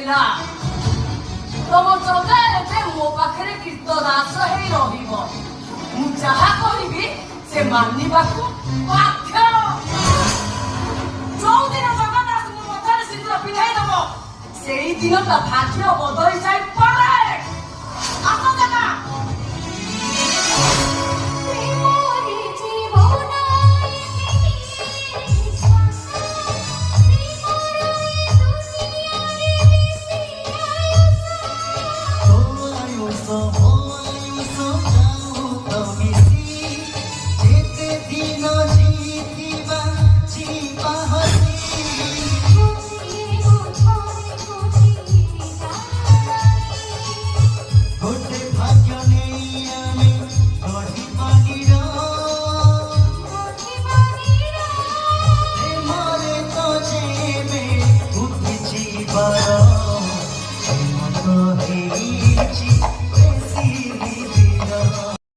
ଥିଲା ତମ ଚନ୍ଦା ଏବେ ମୋ ପାଖରେ କୀର୍ତ୍ତଦାସ ହେଇ ରହିବ ମୁଁ ଯାହା କହିବି ସେ ମାନିବାକୁ ବାଧ୍ୟ ଯୋଉଦିନ ଜଗନ୍ନାଥ ମୋ ମଥାରେ ସିନ୍ଦୁର ପିନ୍ଧାଇ ଦବ ସେଇଦିନ ତା ଭାଗ୍ୟ ବଦଳି ଯାଇପାରେ ଆସ ଦେବା Hey